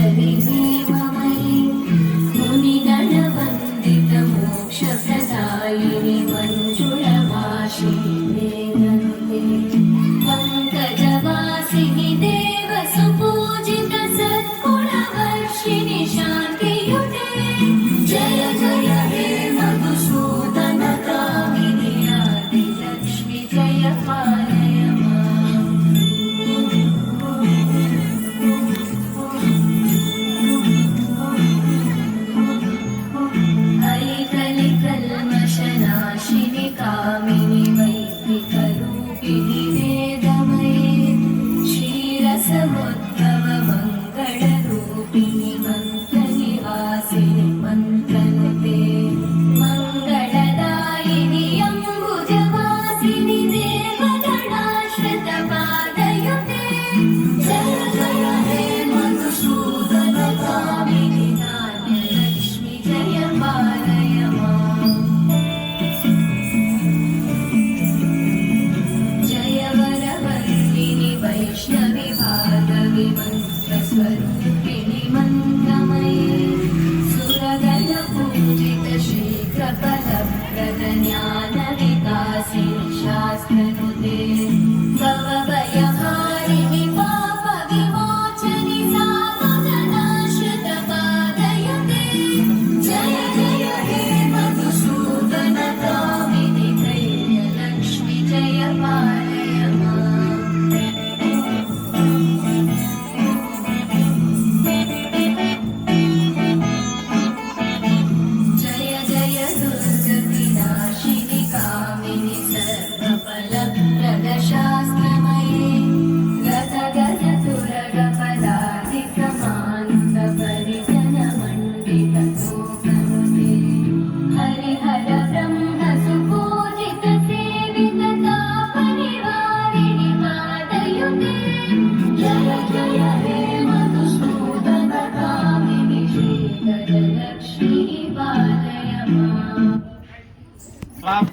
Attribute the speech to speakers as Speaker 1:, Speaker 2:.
Speaker 1: सुरगणेश्वरि हेममयि मुनिगणवन्दितमोक्षप्रदायिनि मञ्जुळभाषिणि वेदनुते पङ्कजवासिनि देवसुपूजित सद्गुणवर्षिणि शान्तियुते जय जय हे मधुसूदन कामिनि आदिलक्ष्मि जय पालय माम् कलिकल्मषनाशिनि कामिनि वैदिकरूपिणि वेदमये क्षीरसमुद्भव मङ्गलरूपिणि मन्त्रनिवासिनि मन्त्रनुते मङ्गलदायिनि अम्बुजवासिनि देवगणाश्रितपादयुते जय जय हे मधुसूदन कामिनि नाट्यलक्ष्मि जय पालय माम् जय वरवर्णिनि वैष्णवि भागवि मन्त्रस्वरूपिणि मन्त्रमये सुरगणपूजित शीघ्रफलप्रद ज्ञानविकासिनि शास्त्रनुते भवभयहारिणि पापविमोचनि साधुजनाश्रितपादयुते जय जय हे मधुसूदन कामिनि त्रैल्यलक्ष्मि जय पालय माम् जय जय दुर्गविनाशिनि कामिनि सर्वफलप्रद शास्त्रमये गतगततुरगपदाधिकमान्तपरिजनमण्डिततोकनुते हरिहर ब्रह्म सुपूजित सेवित तापनिवारिणि पादयुते जय जय हे मधुसूदन कामिनि श्रीगजलक्ष्मि पालय माम्